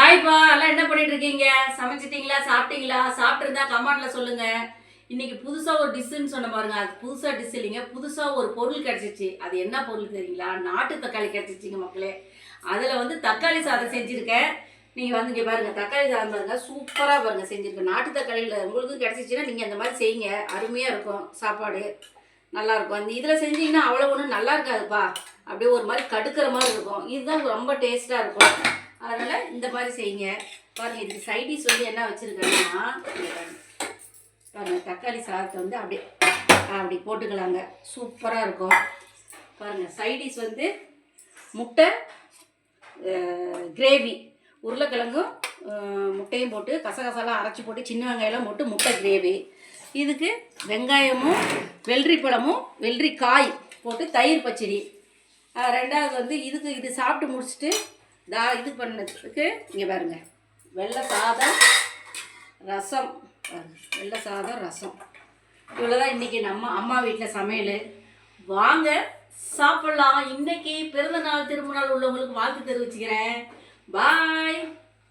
ஹாய்ப்பா, எல்லாம் என்ன பண்ணிட்டு இருக்கீங்க? சமைச்சிட்டீங்களா? சாப்பிட்டீங்களா? சாப்பிட்டுருந்தா கமெண்ட்ல சொல்லுங்க. இன்னைக்கு புதுசா ஒரு டிஷ்ஷுன்னு சொன்ன பாருங்க. அது புதுசா டிஷ் இல்லைங்க. புதுசா ஒரு பொருள் கிடைச்சிச்சு. அது என்ன பொருள் தெரியுங்களா? நாட்டு தக்காளி கிடைச்சிச்சுங்க மக்களே. அதில் வந்து தக்காளி சாதம் செஞ்சுருக்கேன். நீங்கள் வந்து இங்கே பாருங்க, தக்காளி சாதம் பாருங்க, சூப்பராக பாருங்க செஞ்சுருக்கேன். நாட்டு தக்காளியில் உங்களுக்கும் கிடைச்சிச்சின்னா நீங்கள் அந்த மாதிரி செய்யுங்க. அருமையாக இருக்கும் சாப்பாடு. நல்லாயிருக்கும். அந்த இதில் செஞ்சீங்கன்னா அவ்வளோ ஒன்றும் நல்லா இருக்காதுப்பா. அப்படியே ஒரு மாதிரி கடுக்கிற மாதிரி இருக்கும். இதுதான் ரொம்ப டேஸ்ட்டாக இருக்கும். அதனால் இந்த மாதிரி செய்யுங்க. பாருங்கள், இதுக்கு சைடிஷ் வந்து என்ன வச்சுருக்கேன்னா, பாருங்கள், தக்காளி சாதத்தை வந்து அப்படி போட்டுக்கலாங்க. சூப்பராக இருக்கும். பாருங்கள், சைடிஷ் வந்து முட்டை கிரேவி, உருளைக்கிழங்கும் முட்டையும் போட்டு கசகசாலாம் அரைச்சி போட்டு சின்ன வெங்காயம்லாம் போட்டு முட்டை கிரேவி. இதுக்கு வெங்காயமும் வெள்ளரிப்பழமும் வெள்ளரிக்காய் போட்டு தயிர் பச்சடி. ரெண்டாவது வந்து இது சாப்பிட்டு முடிச்சுட்டு இது பண்ணதுக்கு இங்கே பாருங்கள், வெள்ளை சாதம் ரசம். வெள்ளை சாதம் ரசம். இவ்வளோதான் இன்றைக்கி நம்ம அம்மா வீட்டில் சமையல். வாங்க சாப்பிட்லாம். இன்றைக்கி பிறந்தநாள் திருமணநாள் உள்ளவங்களுக்கு வாழ்த்து தெரிவிச்சுக்கிறேன். பாய்.